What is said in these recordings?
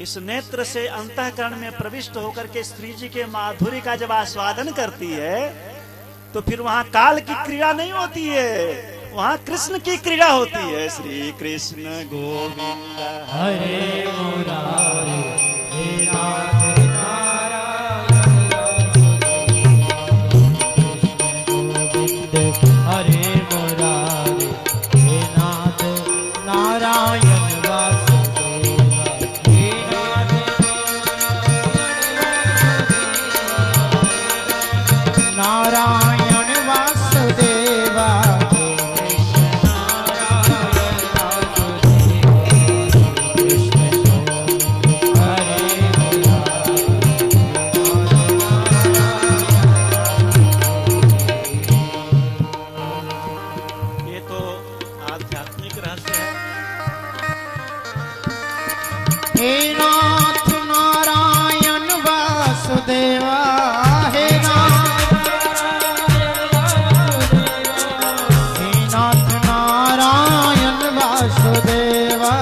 इस नेत्र से अंतःकरण में प्रविष्ट होकर के श्री जी के माधुर्य का जब आस्वादन करती है तो फिर वहां काल की क्रीड़ा नहीं होती है, वहां कृष्ण की क्रीड़ा होती है। श्री कृष्ण गोविंद हरे मुरारी हे नाथ हरे मुरारी हे नाथ नारायण वासुदेव हे नाथ नारायण वासुदेव हे नाथ नारायण वासुदेवा हे नाथ नारायण वासुदेवा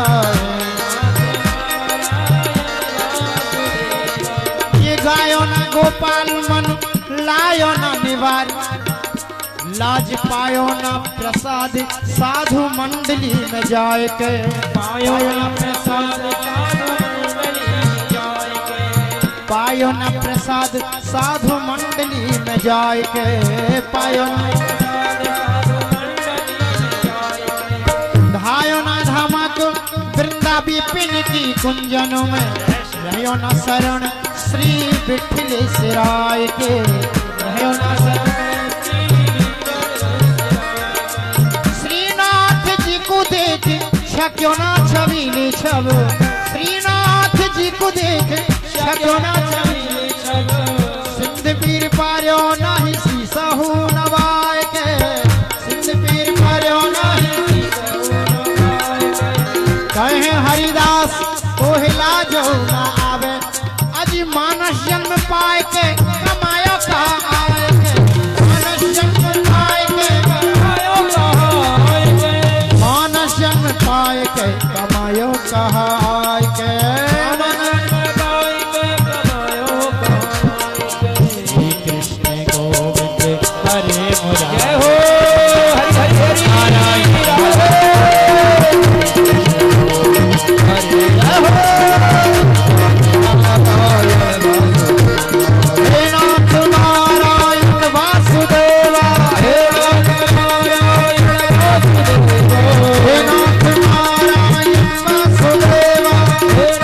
ये गायो ना गोपाल मन लायो ना निवार लाज पायो ना प्रसाद साधु मंडली में जाए के पायो ना प्रसाद पायो न प्रसाद साधु मंडली में जाए के पायो न धायो न धमक वृंदा विपिन की कुंजनों में रहो न शरण श्री विठलेश्वर राय के रहो न शरण श्रीनाथ जी को देख शक्यो न छबीली छब श्रीनाथ जी को देख शक्यो न सिंध पीर पार्यो नाही सीसहु नवाय के सिंध पीर पार्यो नाही कहे हरिदास कोहिला जो न आवे अजी मानस जन्म पाए के कमायो कहा आए के मानस जन्म पाए के कमायो कहा आए के मानस जन्म पाए के कमायो कहा आए के जय हो हरि हरि हरि नारायण हरि जय हो हे नाथ नारायण वासुदेवा हे नाथ नारायण वासुदेवा हे नाथ नारायण वासुदेवा हे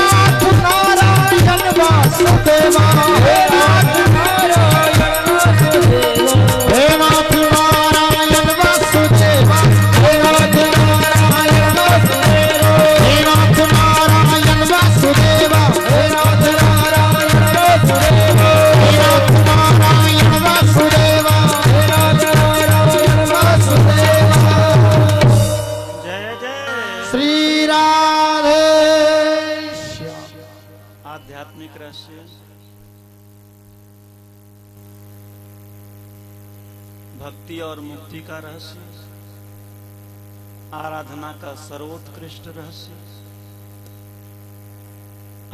नाथ नारायण वासुदेवा आध्यात्मिक रहस्य भक्ति और मुक्ति का रहस्य, आराधना का सर्वोत्कृष्ट रहस्य।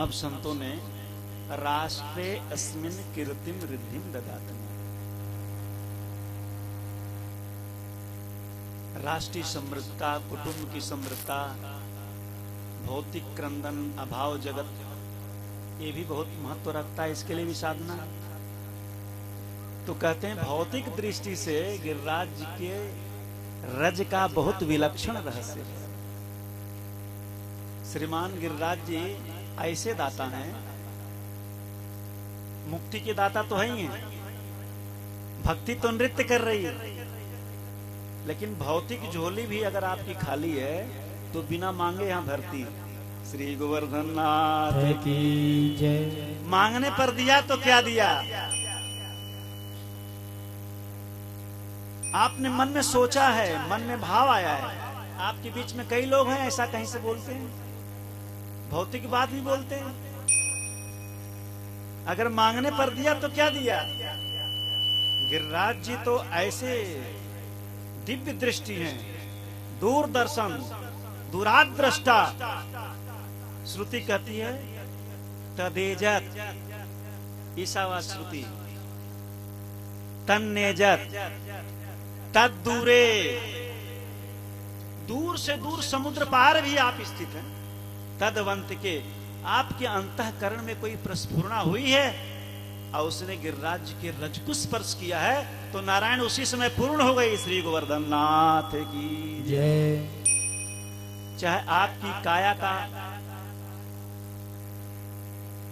अब संतों ने राष्ट्रे अस्मिन् कीर्तिम रिद्धिम ददातम्, राष्ट्रीय समृद्धता, कुटुंब की समृद्धता, भौतिक क्रंदन, अभाव जगत, ये भी बहुत महत्व रखता है। इसके लिए भी साधना। तो कहते हैं भौतिक दृष्टि से गिरिराज जी के रज का बहुत विलक्षण रहस्य है। श्रीमान गिरिराज जी ऐसे दाता हैं, मुक्ति के दाता तो है ही हैं, भक्ति तो नृत्य कर रही है, लेकिन भौतिक झोली भी अगर आपकी खाली है तो बिना मांगे यहां भरती। श्री गोवर्धन नाथ की जय। मांगने पर दिया तो क्या दिया? आपने मन में सोचा है, मन में भाव आया है। आपके बीच में कई लोग हैं ऐसा कहीं से बोलते हैं, भौतिक बात भी बोलते हैं। अगर मांगने पर दिया तो क्या दिया? गिरिराज जी तो ऐसे दिव्य दृष्टि हैं, दूरदर्शन, दुराद्रष्टा। श्रुति कहती है तदेजत, ईशावास श्रुति, तन्नेजत, तद दूरे, दूर से दूर समुद्र पार भी आप स्थित हैं। तदवंत के, आपके अंतःकरण में कोई प्रस्फुरना हुई है और उसने गिरिराज के रज को स्पर्श किया है तो नारायण उसी समय पूर्ण हो गई। श्री गोवर्धन नाथ की जय। चाहे आपकी काया का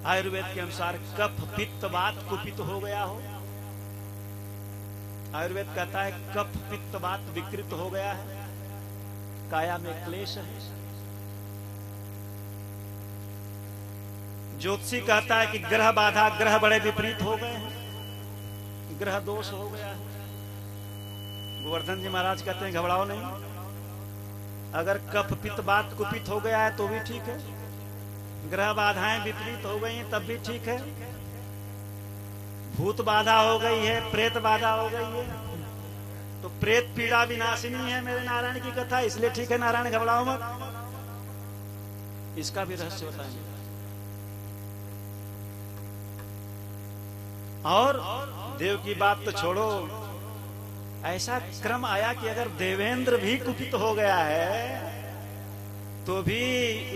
आयुर्वेद के अनुसार कफ पित्त वात कुपित हो गया हो, आयुर्वेद कहता है कफ पित्त वात विकृत हो गया है, काया में क्लेश है। ज्योतिषी कहता है कि ग्रह बाधा, ग्रह बड़े विपरीत हो गए हैं, ग्रह दोष हो गया है। गोवर्धन जी महाराज कहते हैं घबराओ नहीं, अगर कफ पित्त वात कुपित हो गया है तो भी ठीक है, ग्रह बाधाएं विपरीत हो गई हैं तब भी ठीक है, भूत बाधा हो गई है, प्रेत बाधा हो गई है तो प्रेत पीड़ा विनाशिनी है मेरे नारायण की कथा, इसलिए ठीक है नारायण घबराओ मत। इसका भी रहस्य बताएंगे। और देव की बात तो छोड़ो, ऐसा क्रम आया कि अगर देवेंद्र भी कुपित हो गया है तो भी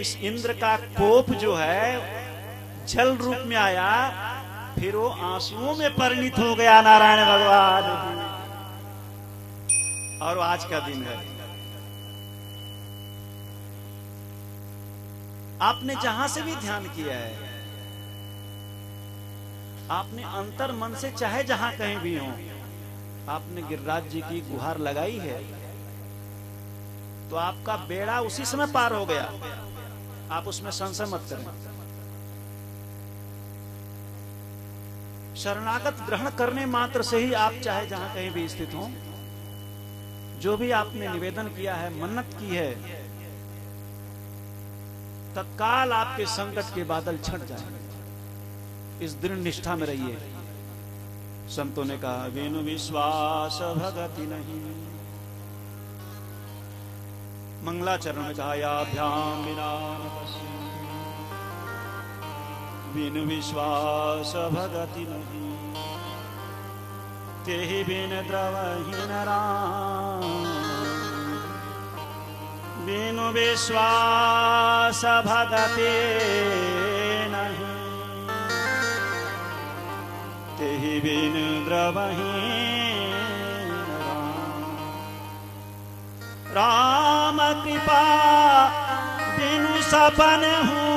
इस इंद्र का कोप जो है जल रूप में आया, फिर वो आंसुओं में परिणित हो गया नारायण भगवान। और आज का दिन है, आपने जहां से भी ध्यान किया है, आपने अंतर मन से चाहे जहां कहीं भी हो, आपने गिरिराज जी की गुहार लगाई है तो आपका बेड़ा उसी समय पार हो गया। आप उसमें संशय मत करें। शरणागत ग्रहण करने मात्र से ही आप चाहे जहां कहीं भी स्थित हो, जो भी आपने निवेदन किया है, मन्नत की है, तत्काल आपके संकट के बादल छट जाएंगे। इस दृढ़ निष्ठा में रहिए। संतों ने कहा बिनु विश्वास भगति नहीं, मंगलाचरण में कहा याभ्याम बिना न पश्यन्ति, बिनु विश्वास भगति नहीं, तेहि बिन द्रवहि नराम, बिनु विश्वास भगति नहीं, तेहि बिन द्रवहि राम कृपा बिनु सपन हूँ,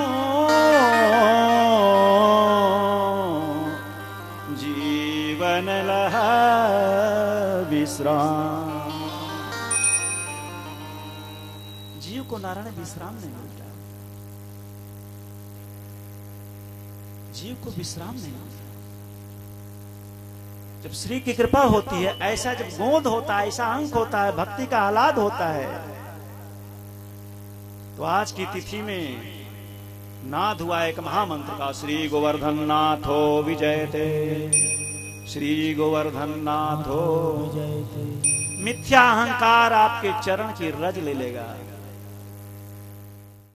जीवन लह विश्राम। जीव को नारायण विश्राम नहीं मिलता, जीव को विश्राम नहीं मिलता। जब श्री की कृपा होती है, ऐसा जब गोद होता है, ऐसा अंक होता है, भक्ति का आह्लाद होता है, तो आज की तिथि में नाद हुआ एक महामंत्र का, श्री गोवर्धन नाथो विजयते, श्री गोवर्धन नाथो विजयते। मिथ्या अहंकार आपके चरण की रज ले लेगा।